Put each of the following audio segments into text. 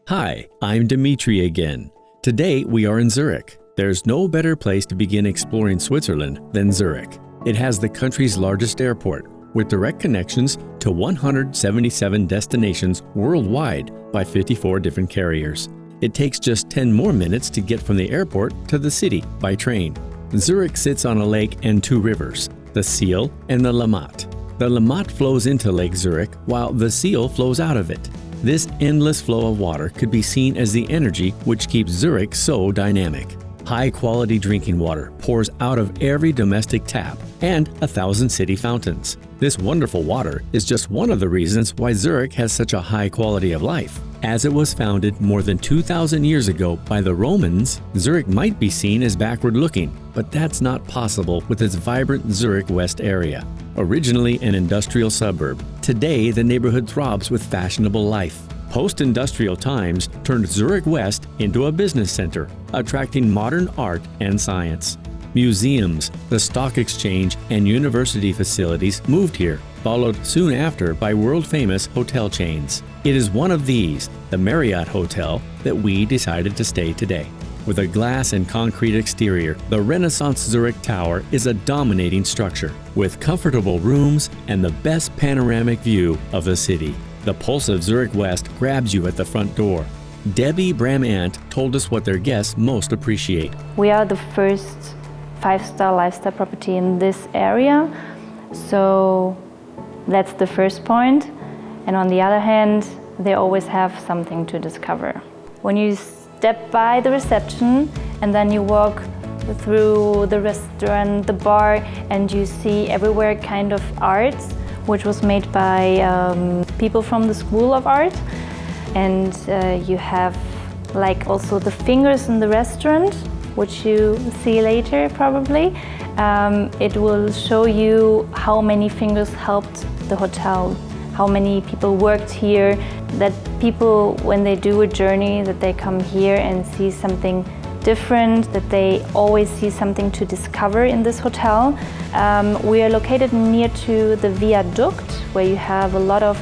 Hi, I'm Dimitry again. Today we are in Zurich. There's no better place to begin exploring Switzerland than Zurich. It has the country's largest airport, with direct connections to 177 destinations worldwide by 54 different carriers. It takes just 10 more minutes to get from the airport to the city by train. Zurich sits on a lake and two rivers, the Siel and the Limmat. The Limmat flows into Lake Zurich while the Siel flows out of it. This endless flow of water could be seen as the energy which keeps Zurich so dynamic. High-quality drinking water pours out of every domestic tap and 1,000 city fountains. This wonderful water is just one of the reasons why Zurich has such a high quality of life. As it was founded more than 2,000 years ago by the Romans, Zurich might be seen as backward-looking, but that's not possible with its vibrant Zurich West area. Originally an industrial suburb, today the neighborhood throbs with fashionable life. Post-industrial times turned Zurich West into a business center, attracting modern art and science. Museums, the stock exchange, and university facilities moved here, followed soon after by world-famous hotel chains. It is one of these, the Marriott Hotel, that we decided to stay today. With a glass and concrete exterior, the Renaissance Zurich Tower is a dominating structure, with comfortable rooms and the best panoramic view of the city. The pulse of Zurich West grabs you at the front door. Debbie Bram-Ant told us what their guests most appreciate. We are the first 5-star lifestyle property in this area, so that's the first point. And on the other hand, they always have something to discover. When you step by the reception and then you walk through the restaurant, the bar, and you see everywhere kind of art, which was made by people from the School of Art. And you have like also the fingers in the restaurant, which you see later probably. It will show you how many fingers helped the hotel, how many people worked here, that people, when they do a journey, that they come here and see something different, that they always see something to discover in this hotel. We are located near to the Viaduct, where you have a lot of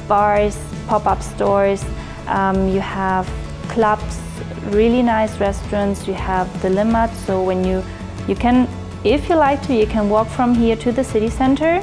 bars, pop-up stores, you have clubs, really nice restaurants, you have the Limmat, so when you can, if you like to, you can walk from here to the city center.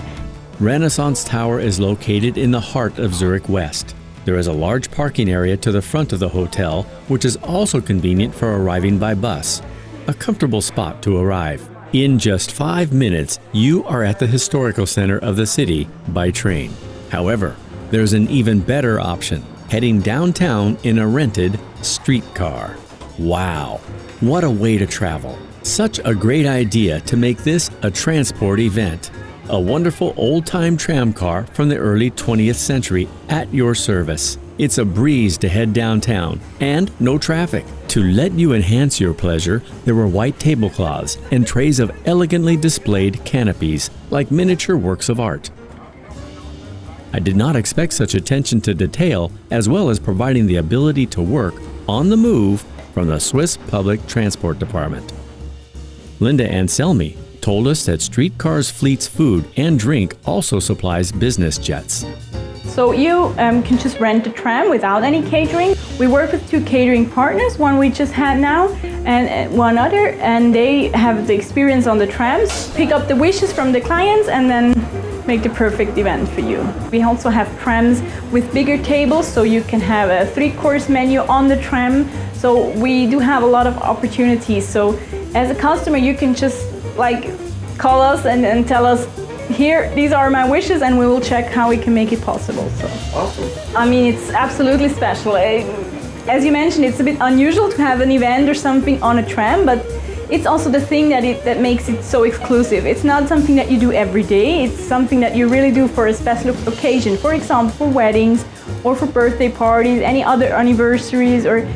Renaissance Tower is located in the heart of Zurich West. There is a large parking area to the front of the hotel, which is also convenient for arriving by bus. A comfortable spot to arrive. In just 5 minutes, you are at the historical center of the city by train. However, there's an even better option, heading downtown in a rented streetcar. Wow, what a way to travel. Such a great idea to make this a transport event. A wonderful old-time tram car from the early 20th century at your service. It's a breeze to head downtown and no traffic. To let you enhance your pleasure, there were white tablecloths and trays of elegantly displayed canopies like miniature works of art. I did not expect such attention to detail, as well as providing the ability to work on the move from the Swiss Public Transport Department. Linda Anselmi told us that Streetcars Fleet's food and drink also supplies business jets. So you can just rent a tram without any catering. We work with 2 catering partners, one we just had now and one other, and they have the experience on the trams, pick up the wishes from the clients and then make the perfect event for you. We also have trams with bigger tables, so you can have a 3-course menu on the tram. So we do have a lot of opportunities. So as a customer, you can just call us and tell us, here, these are my wishes, and we will check how we can make it possible. So awesome. I mean, it's absolutely special. As you mentioned, it's a bit unusual to have an event or something on a tram, but it's also the thing that makes it so exclusive. It's not something that you do every day. It's something that you really do for a special occasion. For example, for weddings or for birthday parties, any other anniversaries, or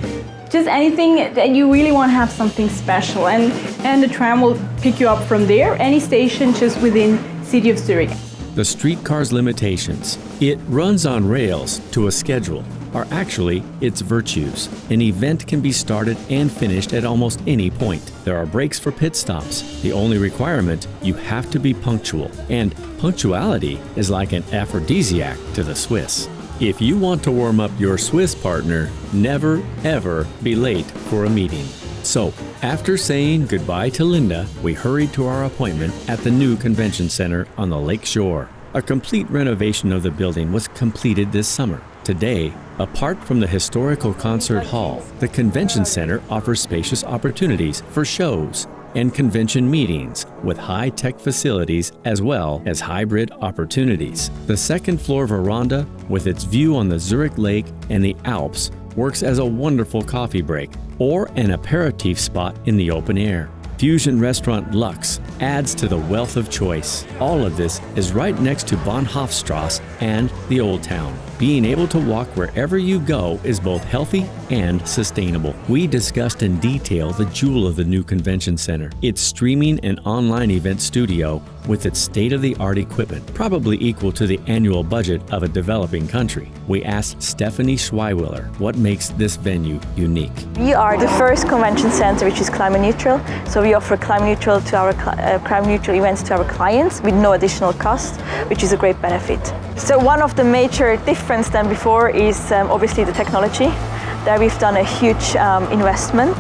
just anything that you really want to have something special. And the tram will pick you up from there, any station just within City of Zurich. The streetcar's limitations, it runs on rails to a schedule, are actually its virtues. An event can be started and finished at almost any point. There are breaks for pit stops. The only requirement, you have to be punctual. And punctuality is like an aphrodisiac to the Swiss. If you want to warm up your Swiss partner, never ever be late for a meeting. So, after saying goodbye to Linda, we hurried to our appointment at the new convention center on the lake shore. A complete renovation of the building was completed this summer. Today, apart from the historical concert hall, the convention center offers spacious opportunities for shows and convention meetings with high-tech facilities as well as hybrid opportunities. The second-floor veranda, with its view on the Zurich Lake and the Alps, works as a wonderful coffee break or an aperitif spot in the open air. Fusion restaurant Lux adds to the wealth of choice. All of this is right next to Bahnhofstrasse and the Old Town. Being able to walk wherever you go is both healthy and sustainable. We discussed in detail the jewel of the new convention center, its streaming and online event studio with its state-of-the-art equipment, probably equal to the annual budget of a developing country. We asked Stephanie Schweiwiller what makes this venue unique. We are the first convention center which is climate neutral, so we offer climate neutral events to our clients with no additional cost, which is a great benefit. So one of the major difference than before is obviously the technology. There we've done a huge investment.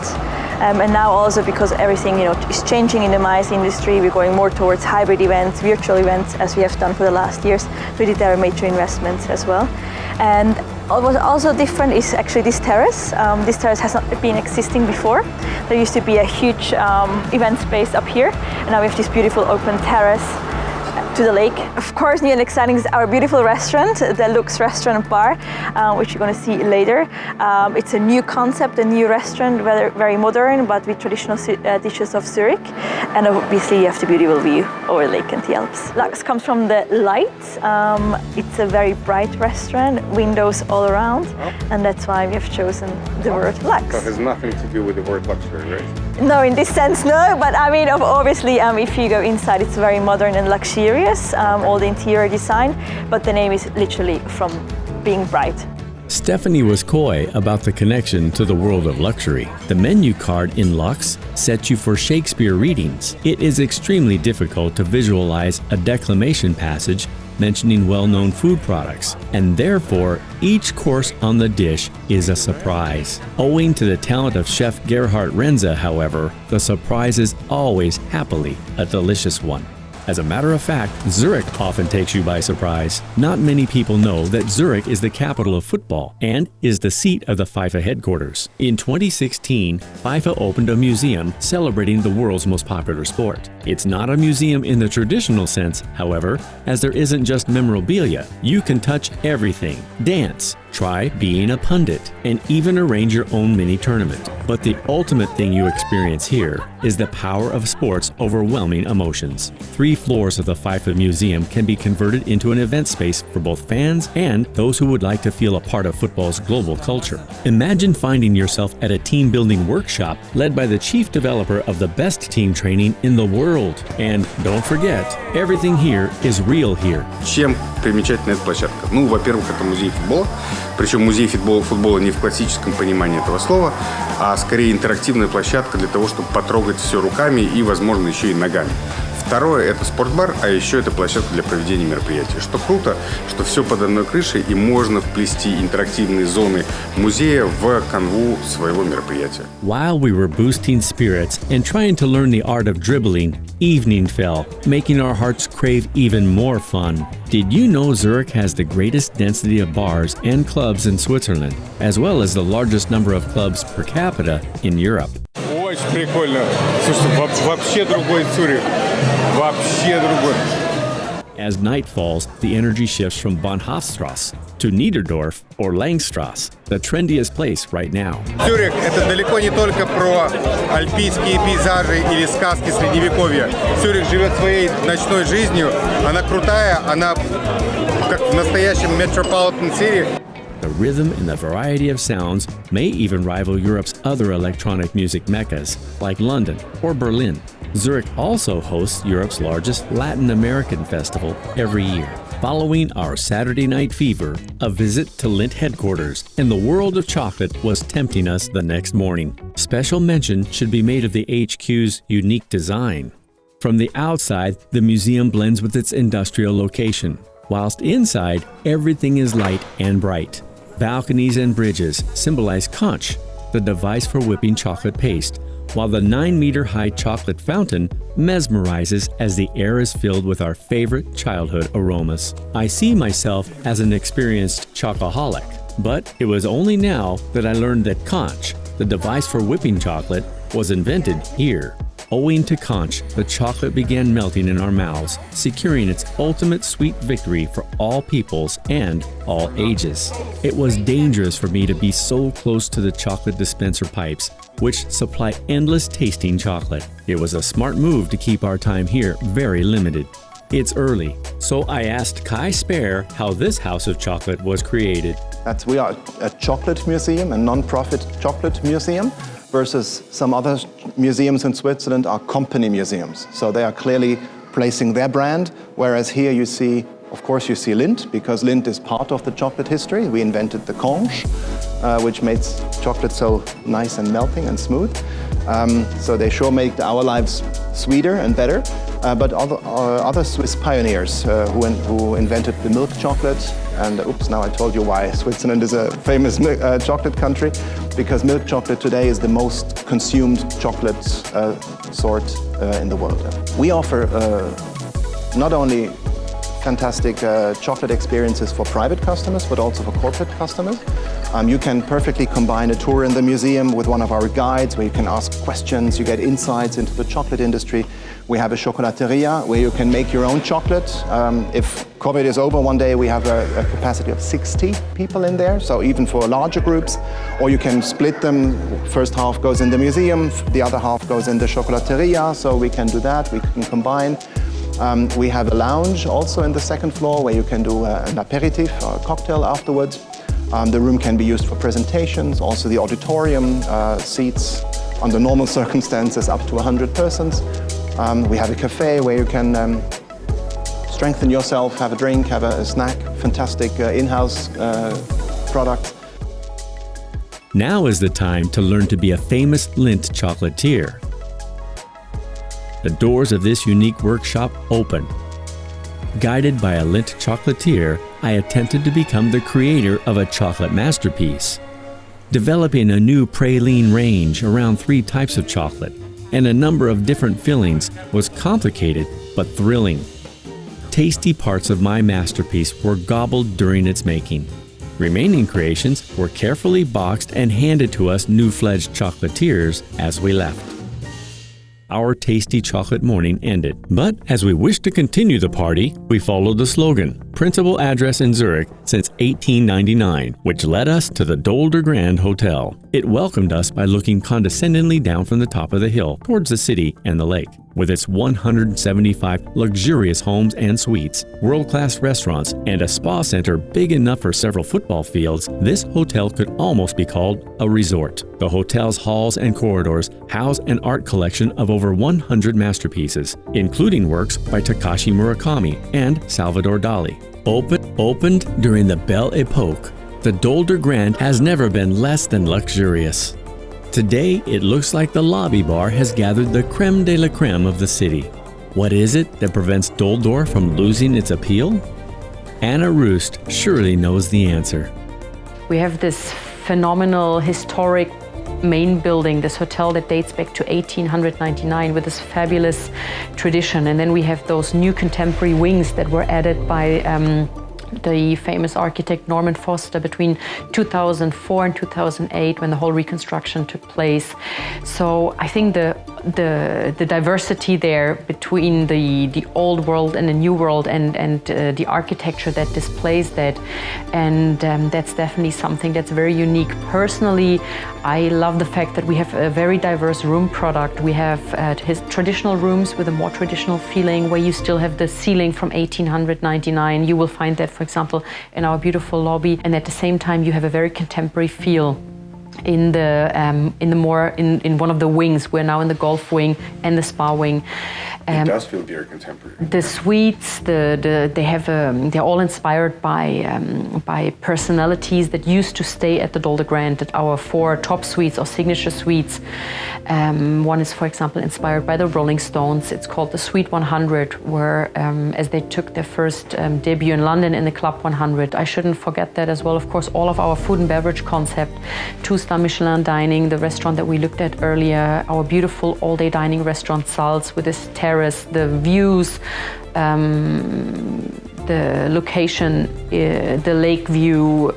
And now also because everything is changing in the MICE industry, we're going more towards hybrid events, virtual events, as we have done for the last years. We did our major investments as well. And what was also different is actually this terrace. This terrace has not been existing before. There used to be a huge event space up here, and now we have this beautiful open terrace to the lake. Of course, new and exciting is our beautiful restaurant, the Lux Restaurant Bar, which you're going to see later. It's a new concept, a new restaurant, very modern, but with traditional dishes of Zurich. And obviously, you have the beautiful view over the lake and the Alps. Lux comes from the light. It's a very bright restaurant, windows all around, and that's why we have chosen the word Lux. So it has nothing to do with the word luxury, right? No, in this sense, no. But I mean, obviously, if you go inside, it's very modern and luxurious, all the interior design. But the name is literally from being bright. Stephanie was coy about the connection to the world of luxury. The menu card in Lux sets you for Shakespeare readings. It is extremely difficult to visualize a declamation passage mentioning well-known food products, and therefore each course on the dish is a surprise. Owing to the talent of Chef Gerhard Renze, however, the surprise is always happily a delicious one. As a matter of fact, Zurich often takes you by surprise. Not many people know that Zurich is the capital of football and is the seat of the FIFA headquarters. In 2016, FIFA opened a museum celebrating the world's most popular sport. It's not a museum in the traditional sense, however, as there isn't just memorabilia. You can touch everything, dance, try being a pundit, and even arrange your own mini tournament. But the ultimate thing you experience here is the power of sport's overwhelming emotions. 3 floors of the FIFA Museum can be converted into an event space for both fans and those who would like to feel a part of football's global culture. Imagine finding yourself at a team-building workshop led by the chief developer of the best team training in the world. And don't forget, everything here is real here. Чем примечательна эта площадка? Ну, во-первых, это музей футбола. Причем музей футбола не в классическом понимании этого слова, а скорее интерактивная площадка для того, чтобы потрогать все руками и, возможно, еще и ногами. Второе – это спортбар, а еще это площадка для проведения мероприятий. Что круто, что все под одной крышей, и можно вплести интерактивные зоны музея в канву своего мероприятия. While we were boosting spirits and trying to learn the art of dribbling, evening fell, making our hearts crave even more fun. Did you know Zurich has the greatest density of bars and clubs in Switzerland, as well as the largest number of clubs per capita in Europe? Очень прикольно. Слушайте, вообще другой Цюрих. Вообще другой. As night falls, the energy shifts from Bahnhofstrasse to Niederdorf or Langstrasse, the trendiest place right now. Цюрих – это далеко не только про альпийские пейзажи или сказки Средневековья. Цюрих живет своей ночной жизнью. Она крутая, она как в настоящем metropolitan city. The rhythm and the variety of sounds may even rival Europe's other electronic music meccas, like London or Berlin. Zurich also hosts Europe's largest Latin American festival every year. Following our Saturday night fever, a visit to Lindt headquarters and the world of chocolate was tempting us the next morning. Special mention should be made of the HQ's unique design. From the outside, the museum blends with its industrial location. whilst inside everything is light and bright. Balconies and bridges symbolize conch, the device for whipping chocolate paste, while the 9-meter-high chocolate fountain mesmerizes as the air is filled with our favorite childhood aromas. I see myself as an experienced chocoholic, but it was only now that I learned that conch, the device for whipping chocolate, was invented here. Owing to conch, the chocolate began melting in our mouths, securing its ultimate sweet victory for all peoples and all ages. It was dangerous for me to be so close to the chocolate dispenser pipes, which supply endless tasting chocolate. It was a smart move to keep our time here very limited. It's early, so I asked Kai Speer how this house of chocolate was created. We are a chocolate museum, a non-profit chocolate museum, versus some other museums in Switzerland are company museums. So they are clearly placing their brand, whereas here you see, of course you see Lindt, because Lindt is part of the chocolate history. We invented the conch, which makes chocolate so nice and melting and smooth. So they sure make our lives sweeter and better. But other Swiss pioneers who invented the milk chocolate, and oops, now I told you why Switzerland is a famous chocolate country, because milk chocolate today is the most consumed chocolate sort in the world. We offer not only fantastic chocolate experiences for private customers, but also for corporate customers. You can perfectly combine a tour in the museum with one of our guides where you can ask questions, you get insights into the chocolate industry. We have a chocolateria where you can make your own chocolate. If COVID is over one day, we have a capacity of 60 people in there, so even for larger groups. Or you can split them. First half goes in the museum, the other half goes in the chocolateria, so we can do that, we can combine. We have a lounge also in the second floor where you can do an aperitif or a cocktail afterwards. The room can be used for presentations. Also the auditorium seats under normal circumstances up to 100 persons. We have a cafe where you can strengthen yourself, have a drink, have a snack, fantastic in-house product. Now is the time to learn to be a famous Lindt chocolatier. The doors of this unique workshop open. Guided by a Lindt chocolatier, I attempted to become the creator of a chocolate masterpiece. Developing a new praline range around 3 types of chocolate and a number of different fillings was complicated but thrilling. Tasty parts of my masterpiece were gobbled during its making. Remaining creations were carefully boxed and handed to us new-fledged chocolatiers as we left. Our tasty chocolate morning ended, but as we wished to continue the party, we followed the slogan, principal address in Zurich since 1899, which led us to the Dolder Grand Hotel. It welcomed us by looking condescendingly down from the top of the hill towards the city and the lake. With its 175 luxurious homes and suites, world-class restaurants, and a spa center big enough for several football fields, this hotel could almost be called a resort. The hotel's halls and corridors house an art collection of over 100 masterpieces, including works by Takashi Murakami and Salvador Dali. Opened during the Belle Epoque, the Dolder Grand has never been less than luxurious. Today, it looks like the lobby bar has gathered the creme de la creme of the city. What is it that prevents Dolder from losing its appeal? Anna Roost surely knows the answer. We have this phenomenal historic main building, this hotel that dates back to 1899 with this fabulous tradition. And then we have those new contemporary wings that were added by the famous architect Norman Foster between 2004 and 2008 when the whole reconstruction took place. So I think the diversity there between the old world and the new world and the architecture that displays that, and that's definitely something that's very unique. Personally, I love the fact that we have a very diverse room product. We have his traditional rooms with a more traditional feeling where you still have the ceiling from 1899. You will find that, for example, in our beautiful lobby, and at the same time you have a very contemporary feel. in one of the wings. We're now in the golf wing and the spa wing. It does feel very contemporary. The suites, they're all inspired by personalities that used to stay at the Dolder Grand, at our 4 top suites or signature suites. One is, for example, inspired by the Rolling Stones. It's called the Suite 100, where as they took their first debut in London in the Club 100. I shouldn't forget that as well. Of course, all of our food and beverage concept, 2-star Michelin dining, the restaurant that we looked at earlier, our beautiful all-day dining restaurant Salz with this terrace, the views, the location, the lake view,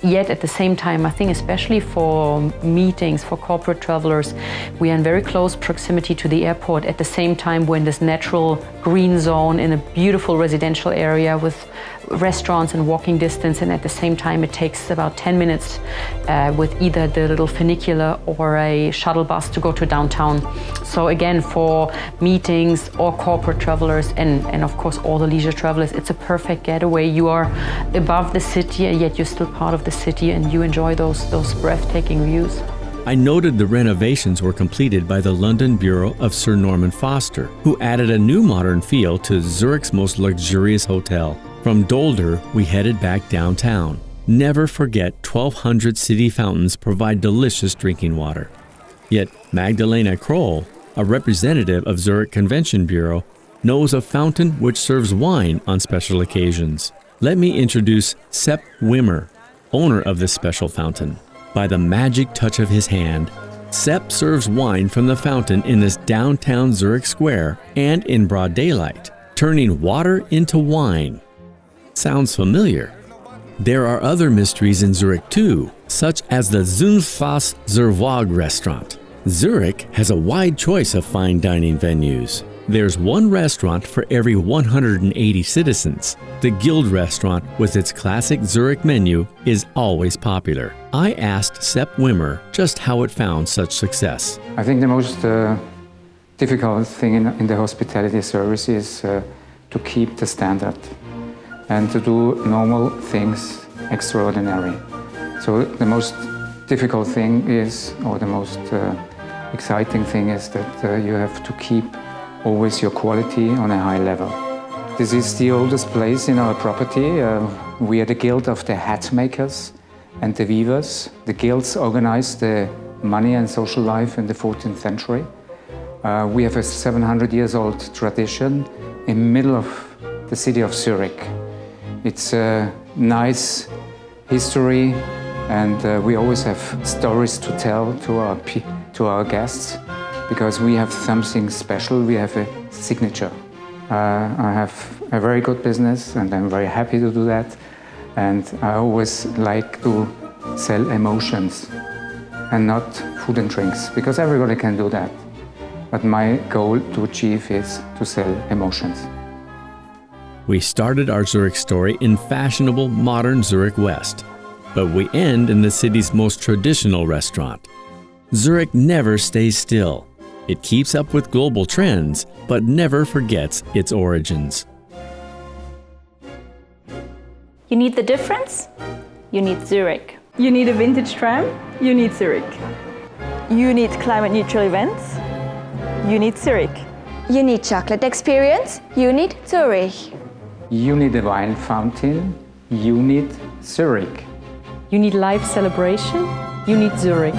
yet at the same time, I think especially for meetings, for corporate travelers, we are in very close proximity to the airport. At the same time, we're in this natural green zone in a beautiful residential area with restaurants and walking distance, and at the same time it takes about 10 minutes with either the little funicular or a shuttle bus to go to downtown. So again, for meetings or corporate travelers and of course all the leisure travelers, it's a perfect getaway. You are above the city and yet you're still part of the city and you enjoy those breathtaking views. I noted the renovations were completed by the London Bureau of Sir Norman Foster, who added a new modern feel to Zurich's most luxurious hotel. From Dolder, we headed back downtown. Never forget 1,200 city fountains provide delicious drinking water. Yet Magdalena Kroll, a representative of Zurich Convention Bureau, knows a fountain which serves wine on special occasions. Let me introduce Sepp Wimmer, owner of this special fountain. By the magic touch of his hand, Sepp serves wine from the fountain in this downtown Zurich square and in broad daylight, turning water into wine. Sounds familiar. There are other mysteries in Zurich too, such as the Zunfthaus Waag restaurant. Zurich has a wide choice of fine dining venues. There's one restaurant for every 180 citizens. The Guild restaurant, with its classic Zurich menu, is always popular. I asked Sepp Wimmer just how it found such success. I think the most difficult thing in the hospitality service is to keep the standard and to do normal things extraordinary. So the most difficult thing is, or the most exciting thing is that you have to keep always your quality on a high level. This is the oldest place in our property. We are the guild of the hat makers and the weavers. The guilds organized the money and social life in the 14th century. We have a 700 years old tradition in the middle of the city of Zurich. It's a nice history and we always have stories to tell to our guests, because we have something special, we have a signature. I have a very good business and I'm very happy to do that. And I always like to sell emotions and not food and drinks, because everybody can do that. But my goal to achieve is to sell emotions. We started our Zurich story in fashionable, modern Zurich West, but we end in the city's most traditional restaurant. Zurich never stays still. It keeps up with global trends, but never forgets its origins. You need the difference? You need Zurich. You need a vintage tram? You need Zurich. You need climate neutral events? You need Zurich. You need chocolate experience? You need Zurich. You need a wine fountain? You need Zurich. You need live celebration? You need Zurich.